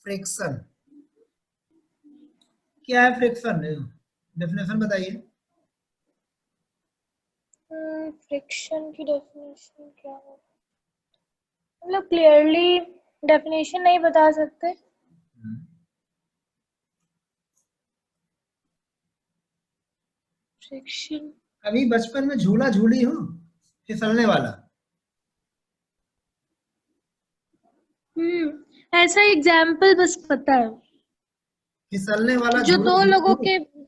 Friction क्या है? Friction definition बताइए। फ्रिक्शन की डेफिनेशन क्या है? मतलब क्लियरली डेफिनेशन नहीं बता सकते। फ्रिक्शन अभी बचपन में झूला झूली हो, फिसलने वाला। ऐसा एग्जाम्पल बस पता है, फिसलने वाला जो झूला दो लोगों झूली के,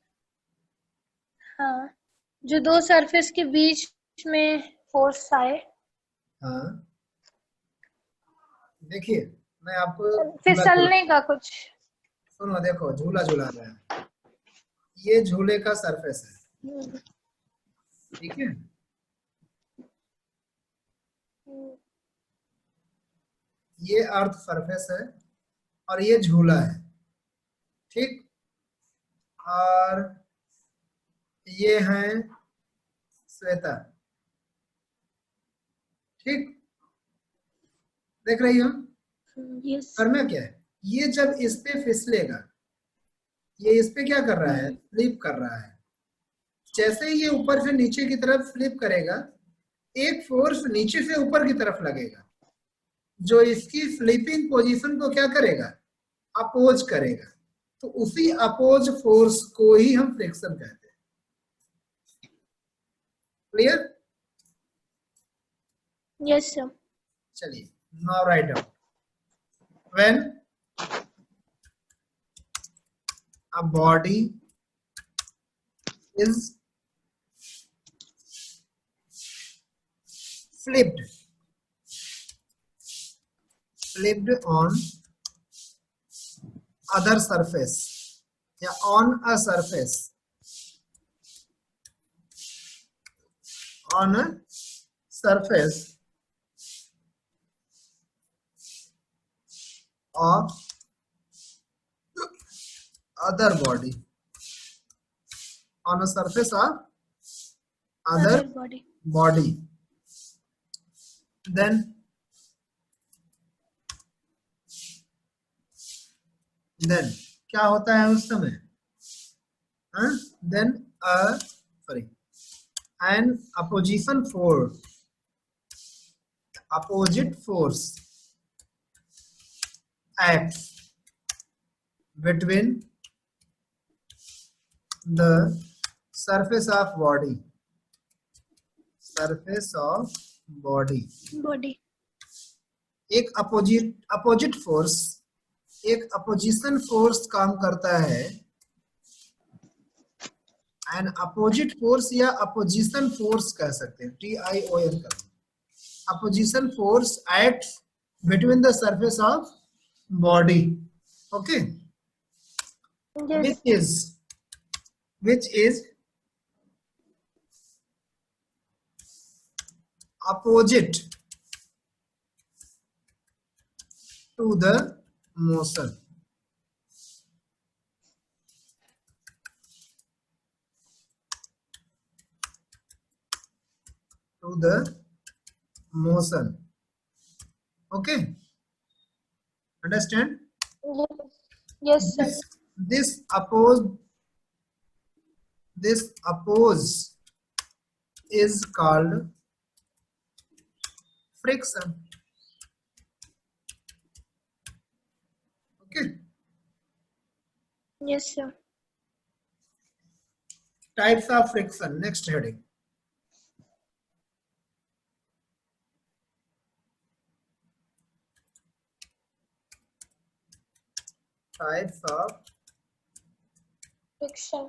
हाँ, जो दो सरफेस के बीच में फोर्स आए। हाँ, देखिए मैं आपको झूला झूला, फिसलने का कुछ। सुनो देखो, झूला झूला रहा है, ये झूले का सरफेस है, हम्म, ठीक है। हम्म, ये अर्थ सरफेस है और ये झूला है, ठीक। और ये है श्वेता, ठीक। देख रही हो? यस। करना क्या है, ये जब इस पे फिसलेगा, ये इस पे क्या कर रहा है? फ्लिप कर रहा है। जैसे ही ये ऊपर से नीचे की तरफ फ्लिप करेगा, एक फोर्स नीचे से ऊपर की तरफ लगेगा, जो इसकी फ्लिपिंग पोजीशन को क्या करेगा? अपोज करेगा। तो उसी अपोज फोर्स को ही हम फ्रिक्शन कहते हैं। क्लियर? Yes sir. चलिए, now write down. When a body is flipped on other surface या on a surface, on a surface of other body, on a surface of other body, then क्या होता है उस समय? then an opposite force acts between the surface of body, body. एक opposite force, एक opposition force काम करता है। एन अपोजिट फोर्स या अपोजिशन फोर्स कह सकते हैं, TION का। Opposition force act between the surface of body, okay, which is opposite to the motion, okay, understand? Yes sir. this oppose is called friction, okay. Yes sir. Types of friction, next heading. Types of friction.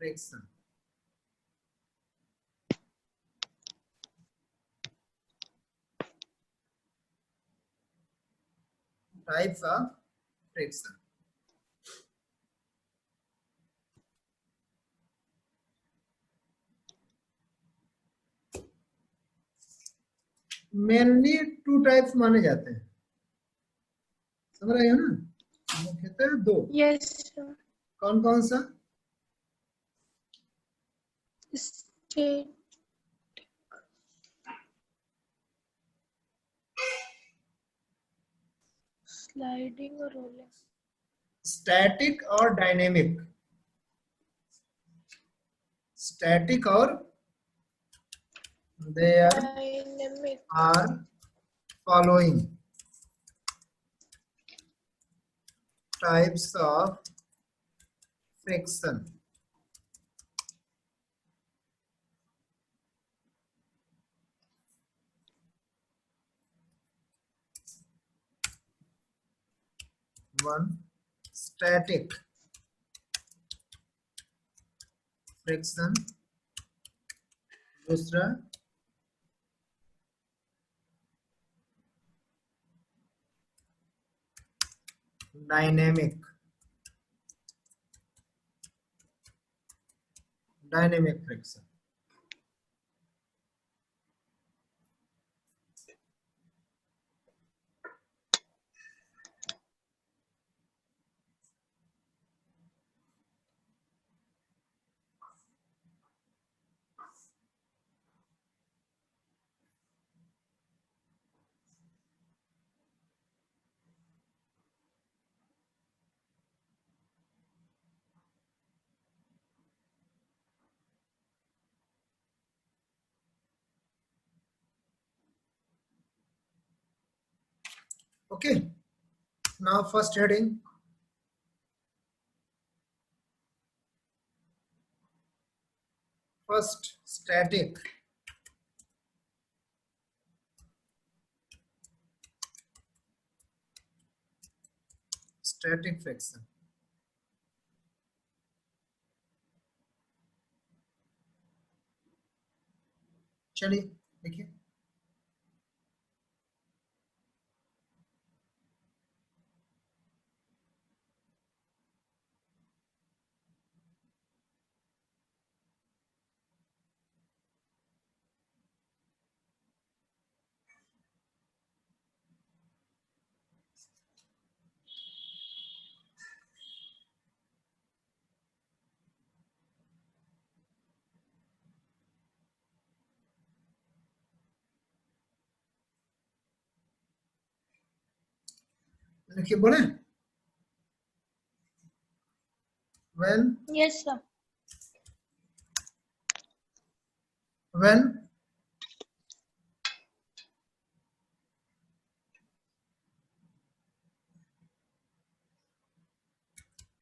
friction. Types of friction. Mainly 2 types माने जाते हैं, समझ रहे हो ना? मुख्यतः 2। Yes. कौन कौन सा? स्लाइडिंग और रोलिंग। स्टैटिक और डायनेमिक, स्टैटिक और there dynamic. Are following types of friction. One, static friction. दूसरा dynamic friction. Okay, now first heading. First, static. Static friction. चलिए देखिए, लिखिए बोले. When Yes, sir. when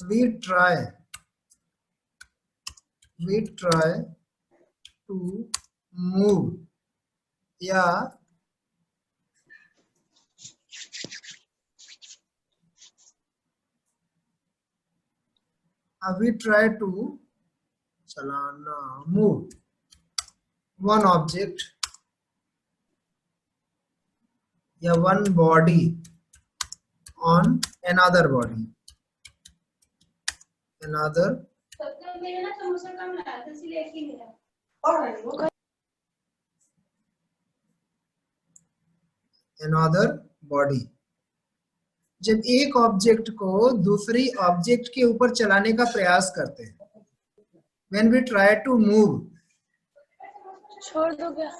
we try to move या we try to चलाना move one object या one body on another body, another body. जब एक object को दूसरी ऑब्जेक्ट के ऊपर चलाने का प्रयास करते हैं, when we try to move. छोड़ दो क्या?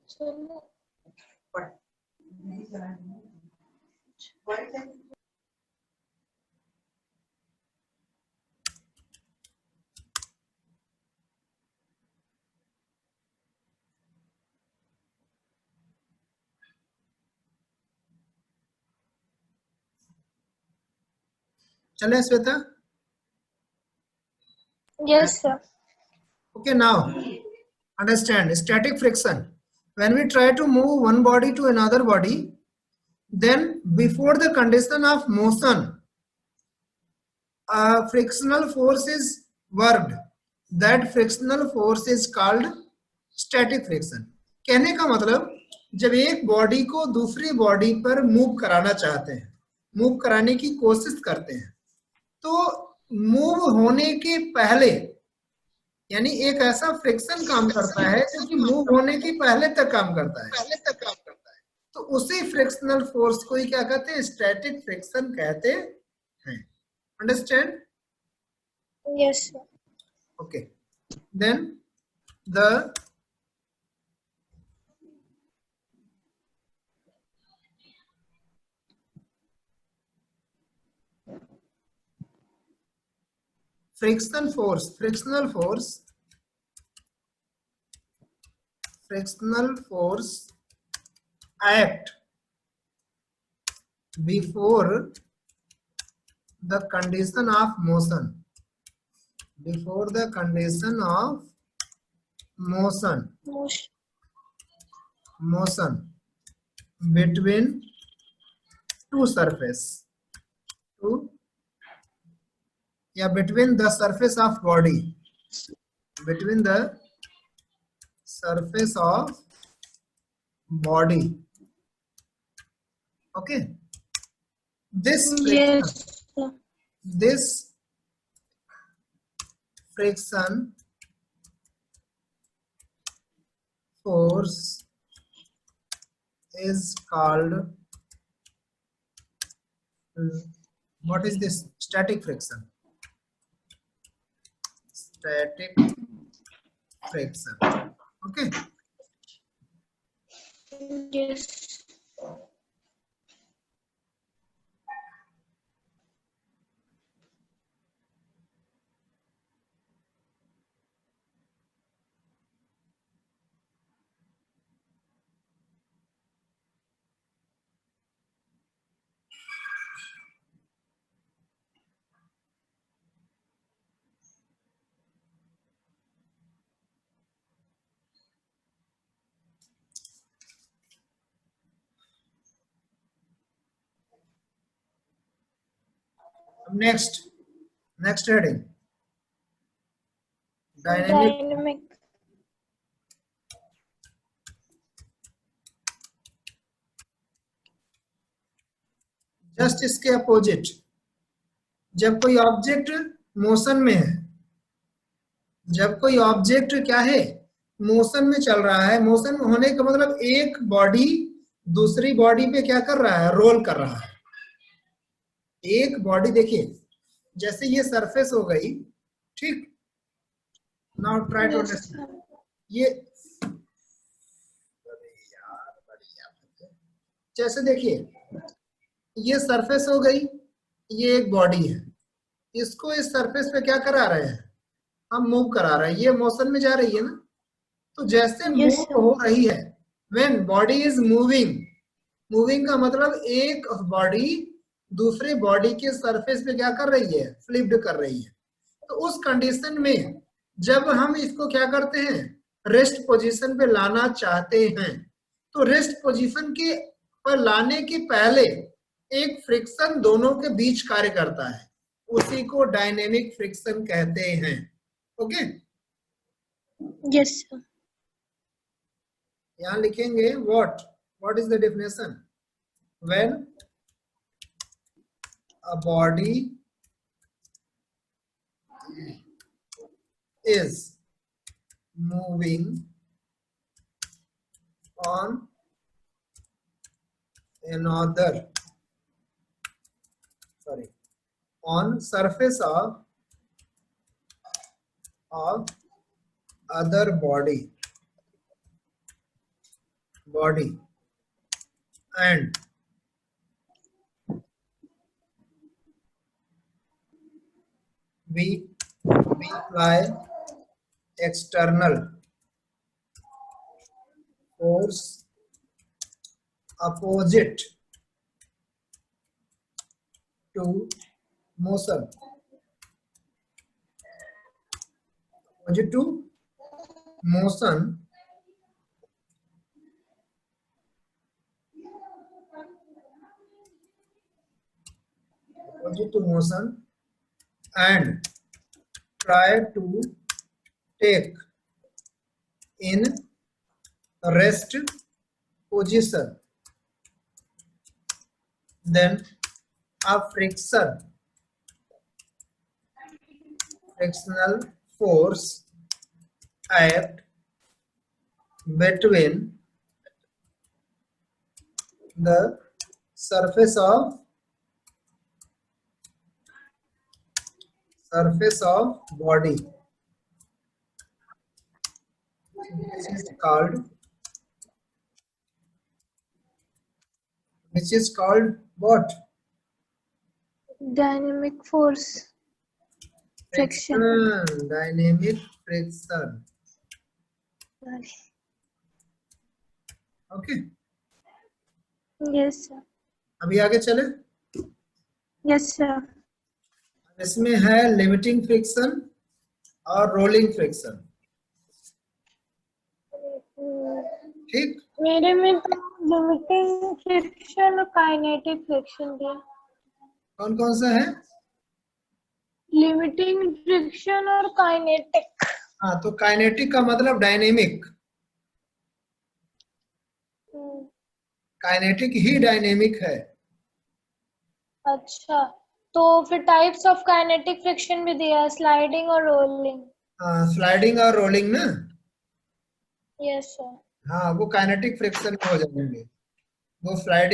चलो. चले Shweta? Yes, sir. Okay, now understand static friction. When we try to move one body to another body, then before the condition of motion, a frictional force is worked. That frictional force is called static friction. कहने का मतलब जब एक body को दूसरी body पर move कराना चाहते हैं, मूव कराने की कोशिश करते हैं, तो मूव होने के पहले यानी एक ऐसा फ्रिक्शन काम करता है जो कि मूव होने के पहले तक काम करता है, तो उसी फ्रिक्शनल फोर्स को ही क्या कहते हैं? स्टैटिक फ्रिक्शन कहते हैं. Understand? Yes, sir. Okay. Then the frictional force act before the condition of motion, motion between two surface, between the surface of body, okay. This friction force is called, what is this? Static friction. Okay. Yes. Next heading, Dynamic. Just इसके opposite, जब कोई object motion में है, जब कोई object क्या है, motion में चल रहा है, मोशन में होने का मतलब एक बॉडी दूसरी बॉडी पे क्या कर रहा है, रोल कर रहा है। एक बॉडी देखिए, जैसे ये सरफेस हो गई, ठीक। नाउ ट्राई टू अंडरस्टैंड ये, जैसे देखिए ये सरफेस हो गई, ये एक बॉडी है, इसको इस सरफेस पे क्या करा रहे हैं, हम मूव करा रहे हैं, ये मोशन में जा रही है ना। तो जैसे मूव हो रही है, व्हेन बॉडी इज मूविंग का मतलब एक बॉडी दूसरे बॉडी के सरफेस पे क्या कर रही है, फ्लिप्ड कर रही है। तो उस कंडीशन में जब हम इसको क्या करते हैं, रेस्ट पोजीशन पे लाना चाहते हैं, तो रेस्ट पोजीशन के पर लाने के पहले एक फ्रिक्शन दोनों के बीच कार्य करता है, उसी को डायनेमिक फ्रिक्शन कहते हैं। Okay, yes sir. यहां लिखेंगे what is the definition, when a body is moving on surface of other body and we apply external force opposite to motion, and try to take in rest position, then a frictional force act between the surface of body, which is called what? Dynamic force. Friction. Dynamic friction. Okay, yes sir. अभी आगे चले। Yes sir. इसमें है limiting friction और rolling friction. ठीक, मेरे में तो लिमिटिंग फ्रिक्शन और काइनेटिक फ्रिक्शन दिया। कौन कौन सा है? लिमिटिंग फ्रिक्शन और काइनेटिक। हाँ, तो काइनेटिक का मतलब डायनेमिक, काइनेटिक ही डायनेमिक है। अच्छा, तो फिर टाइप्स ऑफ काइनेटिक फ्रिक्शन भी दिया, स्लाइडिंग और रोलिंग। स्लाइडिंग और रोलिंग ना, यस सर। हाँ वो काइनेटिक फ्रिक्शन में हो जाएंगे। वो स्लाइडिंग